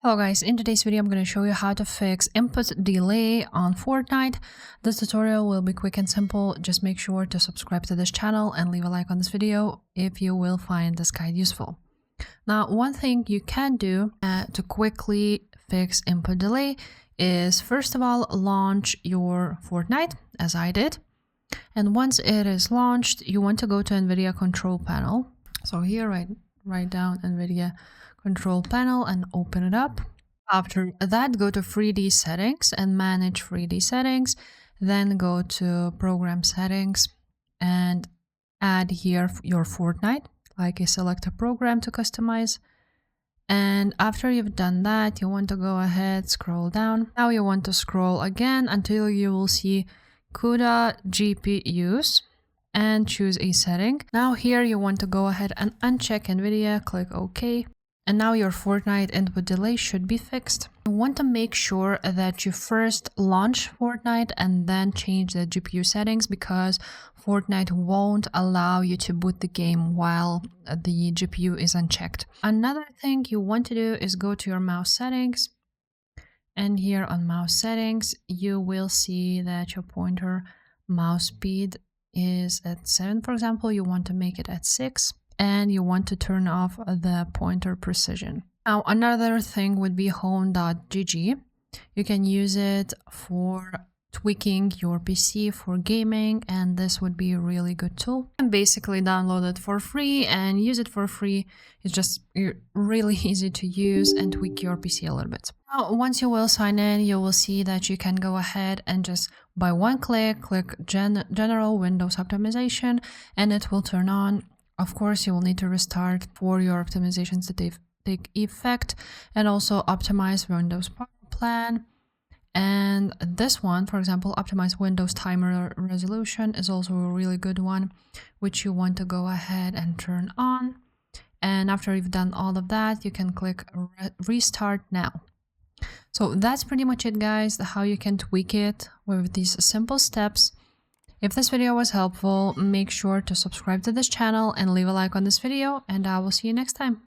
Hello guys, in today's video I'm going to show you how to fix input delay on Fortnite. This tutorial will be quick and simple. Just make sure to subscribe to this channel and leave a like on this video if you will find this guide useful. Now, one thing you can do to quickly fix input delay is first of all launch your Fortnite, as I did. And once it is launched, you want to go to NVIDIA control panel. So here, write down NVIDIA control panel and open it up. After that, go to 3D settings and manage 3D settings. Then go to program settings and add here your Fortnite, like select a program to customize. And after you've done that, you want to go ahead, scroll down. Now you want to scroll again until you will see CUDA GPUs and choose a setting. Now here you want to go ahead and uncheck NVIDIA, click OK. And now your Fortnite input delay should be fixed. You want to make sure that you first launch Fortnite and then change the GPU settings, because Fortnite won't allow you to boot the game while the GPU is unchecked. Another thing you want to do is go to your mouse settings. And here on mouse settings, you will see that your pointer mouse speed is at 7, for example. You want to make it at 6. And you want to turn off the pointer precision. Now, another thing would be home.gg. You can use it for tweaking your PC for gaming, and this would be a really good tool. And basically download it for free and use it for free. It's just really easy to use and tweak your PC a little bit. Now, once you will sign in, you will see that you can go ahead and just by one click General Windows Optimization, and it will turn on. Of course, you will need to restart for your optimizations to take effect, and also optimize Windows Power Plan. And this one, for example, optimize Windows timer resolution is also a really good one, which you want to go ahead and turn on. And after you've done all of that, you can click restart now. So that's pretty much it, guys, how you can tweak it with these simple steps. If this video was helpful, make sure to subscribe to this channel and leave a like on this video, and I will see you next time.